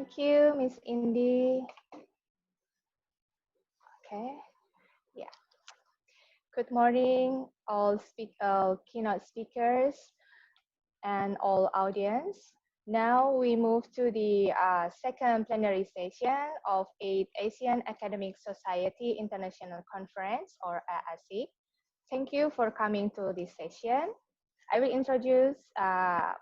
Thank you, Miss Indy. Okay, yeah. Good morning, all keynote speakers and all audience. Now we move to the second plenary session of 8th Asian Academic Society International Conference, or AASIC. Thank you for coming to this session. I will introduce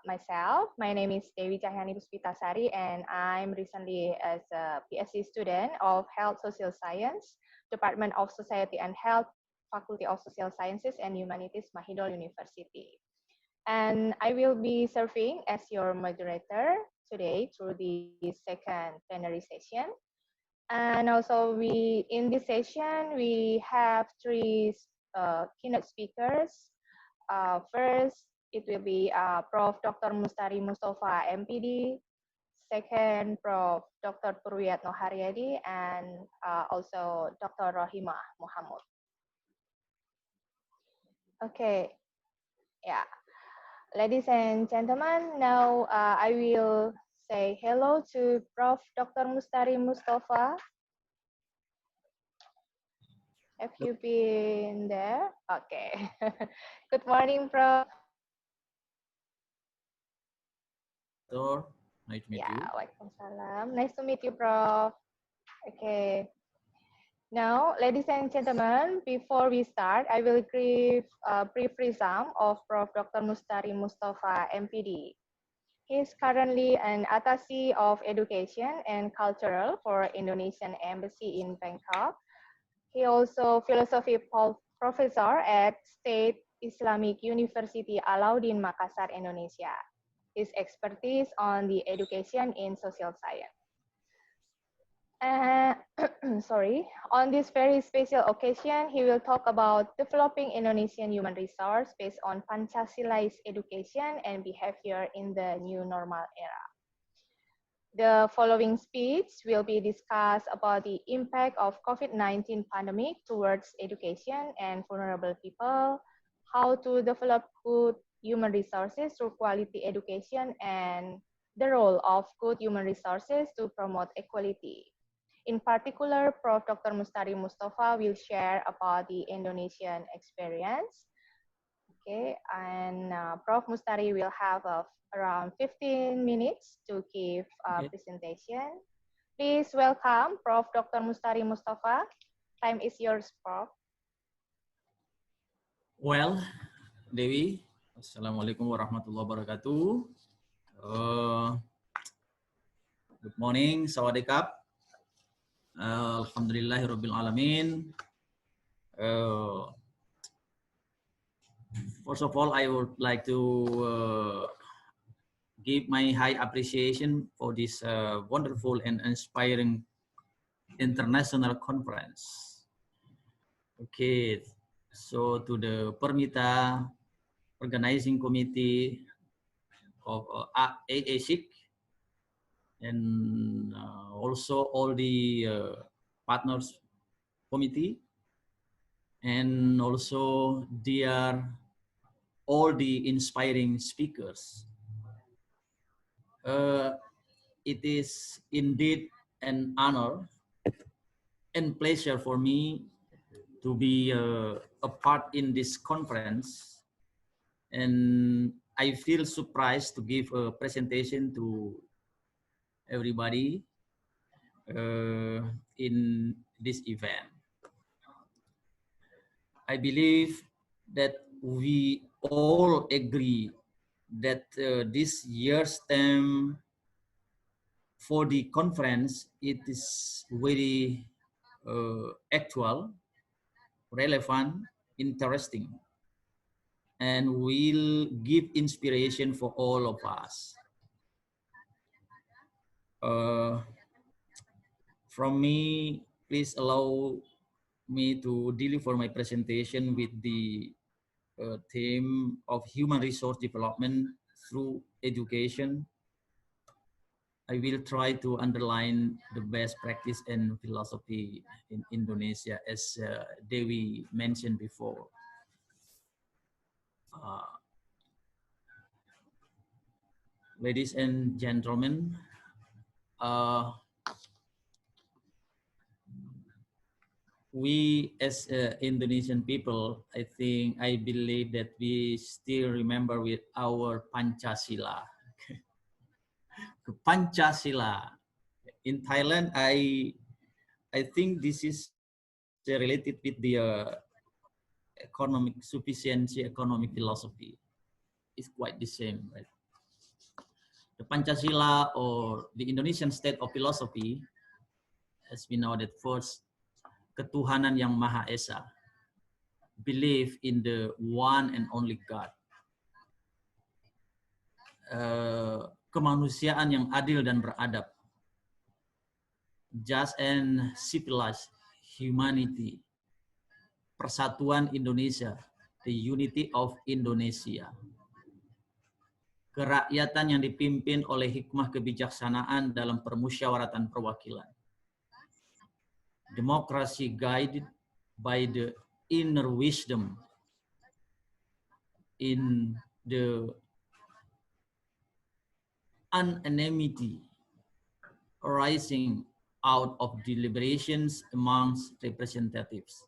myself. My name is Dewi Cahyani Puspitasari, and I'm recently as a PhD student of Health Social Science, Department of Society and Health, Faculty of Social Sciences and Humanities, Mahidol University. And I will be serving as your moderator today through the second plenary session. And also in this session, we have three keynote speakers. First, it will be Prof. Dr. Mustari Mustafa, MPD. Second, Prof. Dr. Purwiyatno Haryadi, and also Dr. Rohimah Muhammad. Okay, yeah. Ladies and gentlemen, now I will say hello to Prof. Dr. Mustari Mustafa. Have you been there? Okay. Good morning, Prof. Nice to meet you. Waalaikumsalam. Nice to meet you, Prof. Okay. Now, ladies and gentlemen, before we start, I will give a brief resume of Prof. Dr. Mustari Mustafa, MPD. He is currently an attaché of education and cultural for Indonesian Embassy in Bangkok. He also philosophy professor at State Islamic University Alauddin Makassar, Indonesia. His expertise on the education in social science. On this very special occasion, he will talk about developing Indonesian human resource based on Pancasilize education and behavior in the new normal era. The following speech will be discussed about the impact of COVID-19 pandemic towards education and vulnerable people, how to develop good human resources through quality education, and the role of good human resources to promote equality. In particular, Prof. Dr. Mustari Mustafa will share about the Indonesian experience. Okay, and Prof. Mustari will have around 15 minutes to give a presentation. Please welcome Prof. Dr. Mustari Mustafa. Time is yours, Prof. Well, Dewi, Assalamualaikum warahmatullahi wabarakatuh. Good morning, Sawadee-kap. Alhamdulillahirabbil alamin. First of all, I would like to give my high appreciation for this wonderful and inspiring international conference. Okay, so to the Permita Organizing Committee of AASIC, and also all the partners committee, and also all the inspiring speakers. It is indeed an honor and pleasure for me to be a part in this conference, and I feel surprised to give a presentation to everybody in this event. I believe that we all agree that this year's theme for the conference, it is very actual, relevant, interesting, and will give inspiration for all of us. From me, please allow me to deliver my presentation with the theme of human resource development through education. I will try to underline the best practice and philosophy in Indonesia, as Dewi mentioned before. Ladies and gentlemen, uh, we as Indonesian people, I believe that we still remember with our Pancasila. Pancasila. In Thailand, I think this is related with the economic sufficiency, economic philosophy. It's quite the same, right? The Pancasila or the Indonesian state of philosophy, as we know that first, ketuhanan yang Maha Esa, believe in the one and only God. Kemanusiaan yang adil dan beradab, just and civilized humanity, persatuan Indonesia, the unity of Indonesia, kerakyatan yang dipimpin oleh hikmah kebijaksanaan dalam permusyawaratan perwakilan, democracy guided by the inner wisdom in the unanimity arising out of deliberations amongst representatives,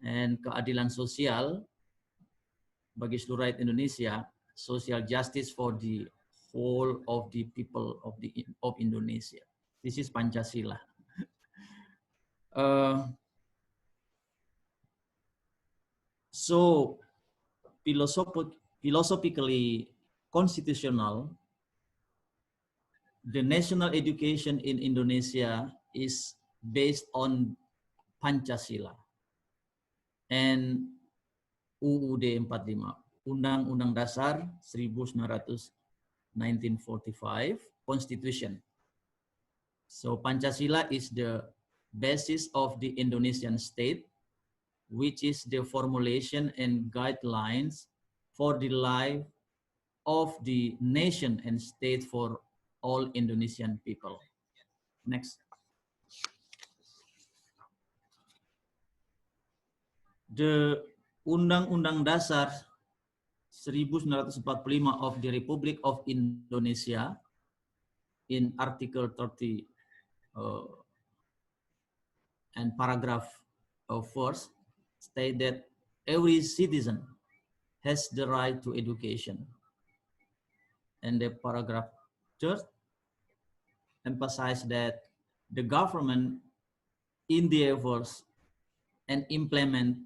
and keadilan sosial bagi seluruh rakyat Indonesia, social justice for the whole of the people of Indonesia. This is Pancasila. So philosophically constitutional, the national education in Indonesia is based on Pancasila and UUD 45, Undang-Undang Dasar 1945, Constitution. So Pancasila is the basis of the Indonesian state, which is the formulation and guidelines for the life of the nation and state for all Indonesian people. Next. The Undang-Undang Dasar 1945 of the Republic of Indonesia in Article 30 and paragraph first state that every citizen has the right to education. And the paragraph third emphasize that the government endeavors and implement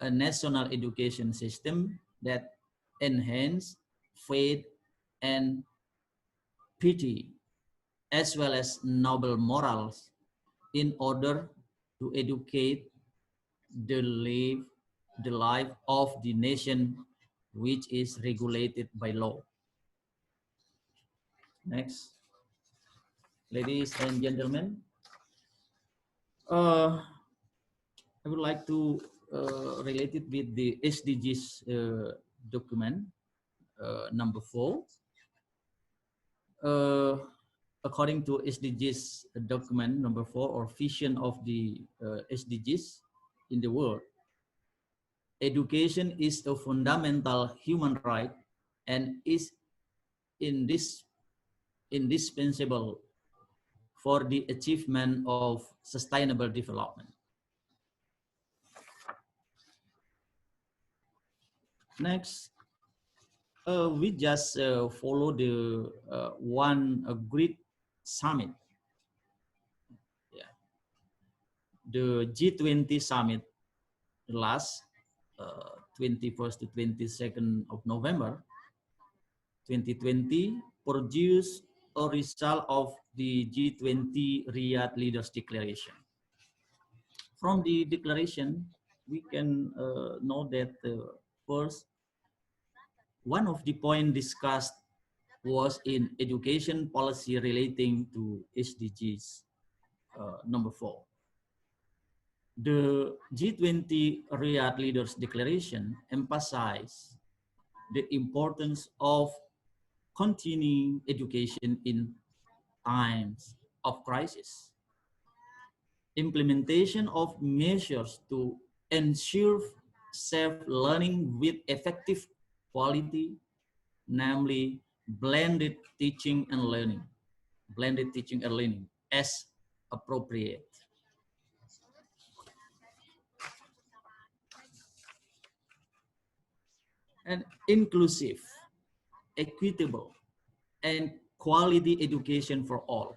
a national education system that enhance faith and piety, as well as noble morals, in order to educate the life of the nation, which is regulated by law. Next. Ladies and gentlemen, I would like to relate it with the SDGs document number 4. According to SDGs document number 4, or vision of the SDGs in the world, education is a fundamental human right and is indispensable for the achievement of sustainable development. Next, we just follow the one great summit, the G20 summit, last 21st to 22nd of November 2020, produced a result of the G20 Riyadh Leaders Declaration. From the declaration, we can know that first, one of the points discussed was in education policy relating to SDGs number 4. The G20 Riyadh Leaders Declaration emphasized the importance of continuing education in times of crisis, implementation of measures to ensure safe learning with effective quality, namely blended teaching and learning, blended teaching and learning as appropriate. And inclusive, equitable, and quality education for all,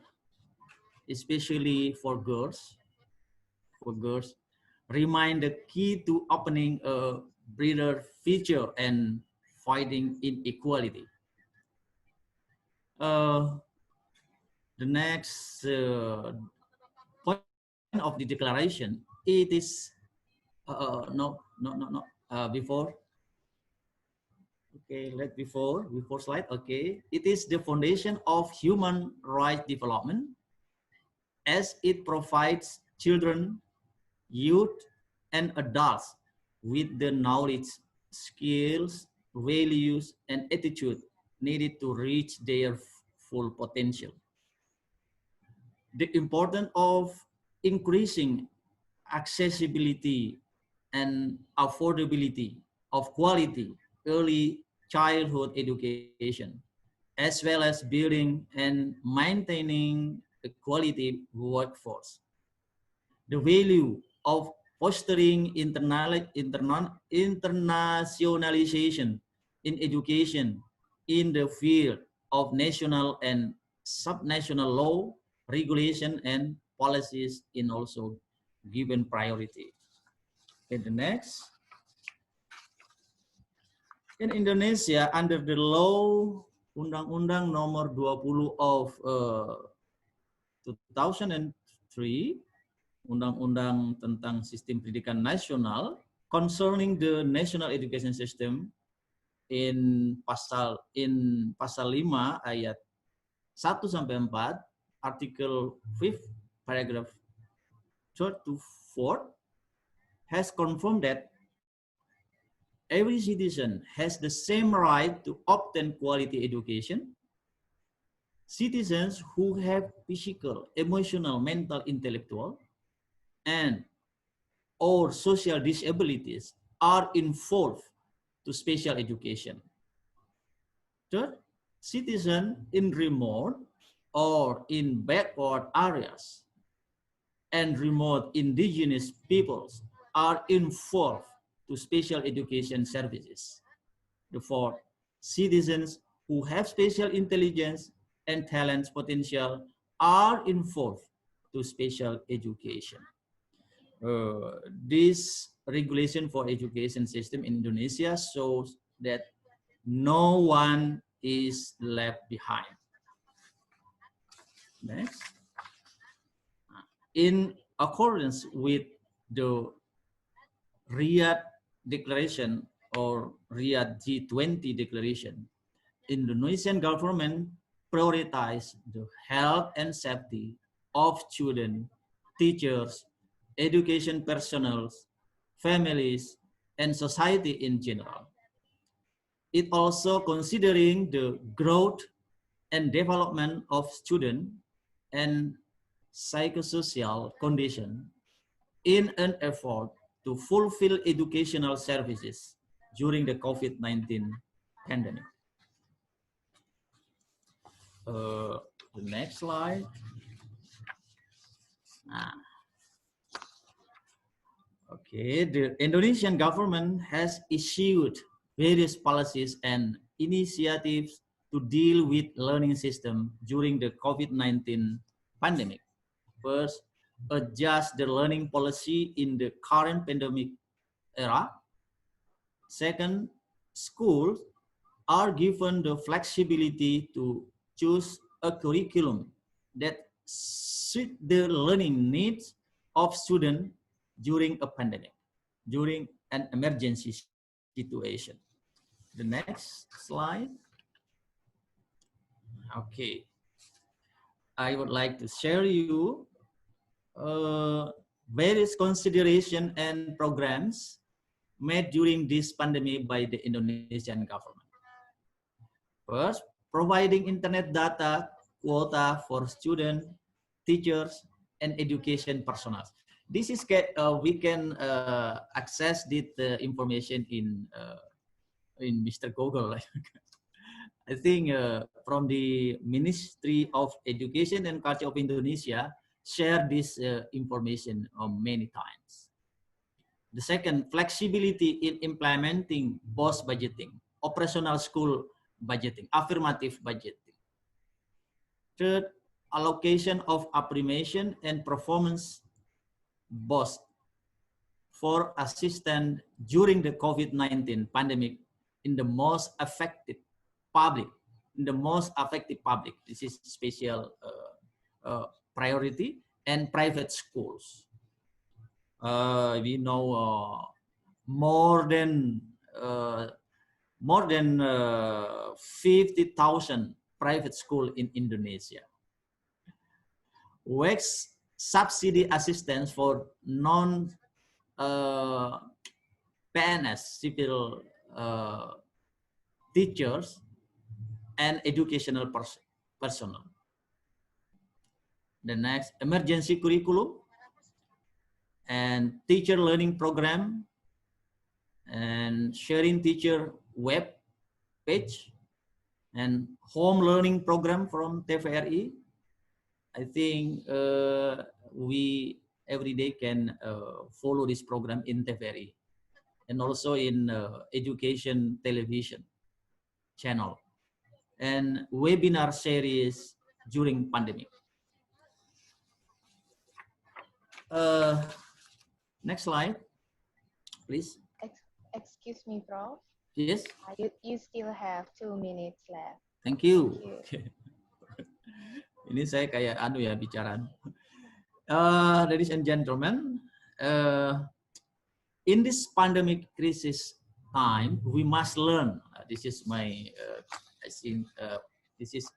especially for girls, remain the key to opening a breeder future and fighting inequality. Uh, the next point of the declaration, it is before. Okay, before slide. Okay, it is the foundation of human rights development as it provides children, youth, and adults with the knowledge, skills, values, and attitude needed to reach their full potential. The importance of increasing accessibility and affordability of quality early childhood education, as well as building and maintaining a quality workforce. The value of fostering internationalization in education in the field of national and subnational law, regulation, and policies in also given priority. In the next, in Indonesia, under the law Undang-Undang Nomor 20 of 2003, Undang-Undang tentang Sistem Pendidikan Nasional, concerning the national education system in pasal 5 ayat 1 sampai 4, article 5 paragraph 3 to 4 has confirmed that every citizen has the same right to obtain quality education. Citizens who have physical, emotional, mental, intellectual, and or social disabilities are involved to special education. Third, citizens in remote or in backward areas and remote indigenous peoples are involved to special education services. The fourth, citizens who have special intelligence and talents potential are involved to special education. This regulation for education system in Indonesia shows that no one is left behind. Next. In accordance with the Riyadh Declaration or Riyadh G20 Declaration, Indonesian government prioritize the health and safety of children, teachers, education personnel, families, and society in general. It also considering the growth and development of students and psychosocial condition in an effort to fulfill educational services during the COVID-19 pandemic. The next slide. Okay, the Indonesian government has issued various policies and initiatives to deal with learning system during the COVID-19 pandemic. First, adjust the learning policy in the current pandemic era. Second, schools are given the flexibility to choose a curriculum that suit the learning needs of students during a pandemic, during an emergency situation. The next slide. Okay. I would like to share you various consideration and programs made during this pandemic by the Indonesian government. First, providing internet data quota for students, teachers, and education personnel. This is we can access the information in Mr. Google. I think from the Ministry of Education and Culture of Indonesia share this information many times. The second, flexibility in implementing both budgeting, operational school budgeting, affirmative budgeting. Third, allocation of affirmation and performance boost for assistance during the COVID-19 pandemic in the most affected public, This is special priority and private schools. We know more than 50,000 private school in Indonesia. WEX subsidy assistance for non PNS civil teachers and educational personnel. The next, emergency curriculum and teacher learning program and sharing teacher web page and home learning program from TVRI. I think we every day can follow this program in TVRI and also in education television channel and webinar series during pandemic. Next slide, please. Excuse me, Prof. Yes. You still have 2 minutes left. Thank you. Thank you. Ini saya kayak bicara. Ladies and gentlemen, in this pandemic crisis time, we must learn. This is my, I think, this is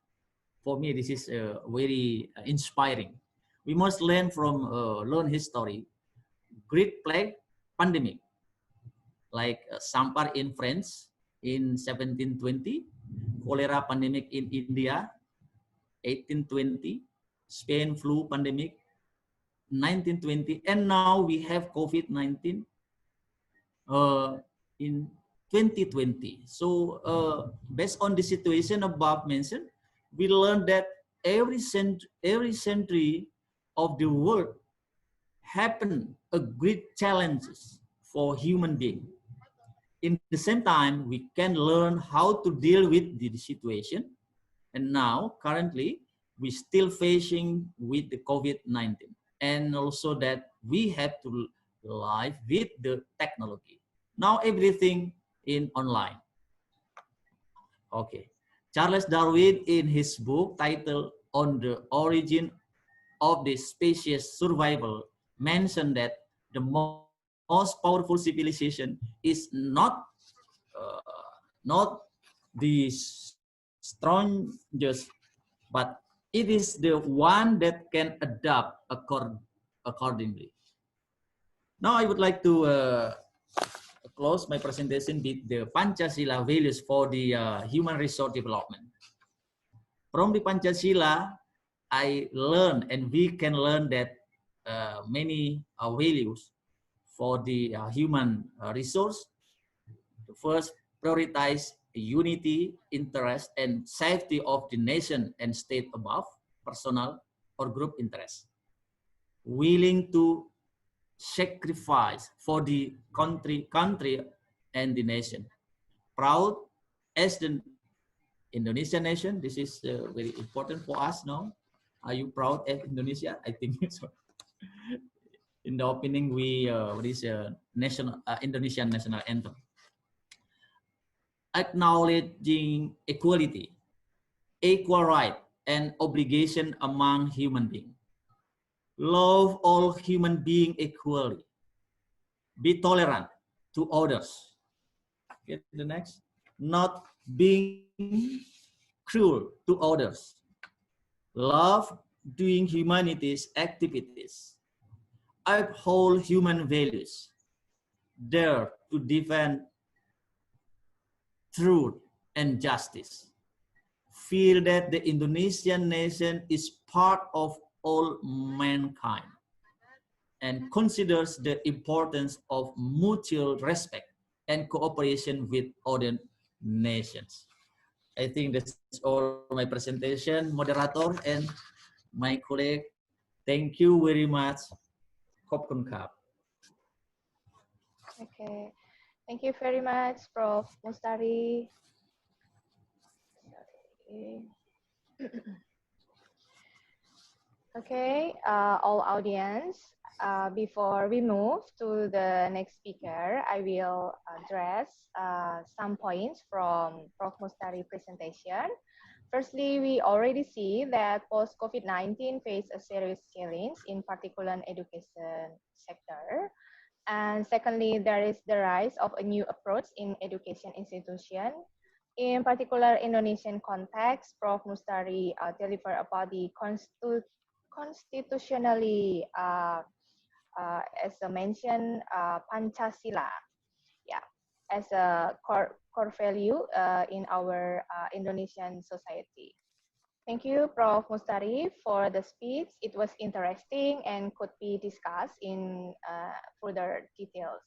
for me. This is very inspiring. We must learn from learn history. Great plague pandemic, like Sampar in France in 1720, cholera pandemic in India 1820, Spain flu pandemic 1920, and now we have COVID-19 in 2020. So based on the situation above mentioned, we learned that every century of the world happen a great challenges for human being. In the same time, we can learn how to deal with the situation. And now, currently, we're still facing with the COVID-19. And also that we have to live with the technology. Now everything in online. Okay. Charles Darwin, in his book titled On the Origin of the Species Survival, mentioned that the most powerful civilization is not the strongest, but it is the one that can adapt accordingly. Now I would like to close my presentation with the Pancasila values for the human resource development. From the Pancasila, I learned, and we can learn that many values for the human resource. First, prioritize unity, interest, and safety of the nation and state above personal or group interests. Willing to sacrifice for the country and the nation. Proud as the Indonesian nation. This is very important for us now. Are you proud of Indonesia? I think so. In the opening, we national Indonesian national anthem. Acknowledging equality, equal right, and obligation among human beings. Love all human beings equally. Be tolerant to others. Get the next. Not being cruel to others. Love doing humanity's activities. Uphold human values. Dare to defend truth and justice. Feel that the Indonesian nation is part of all mankind and considers the importance of mutual respect and cooperation with other nations. I think that's all my presentation, moderator and my colleague. Thank you very much. Khop kun kap. Okay. Thank you very much, Prof. Mustari. Okay, all audience, before we move to the next speaker, I will address some points from Prof. Mustari presentation. Firstly, we already see that post-COVID-19 face a serious challenge, in particular in education sector. And secondly, there is the rise of a new approach in education institution. In particular, Indonesian context, Prof. Mustari delivered about the constitutionally, as I mentioned, Pancasila, yeah, as a core value in our Indonesian society. Thank you, Prof. Mustari, for the speech. It was interesting and could be discussed in further details.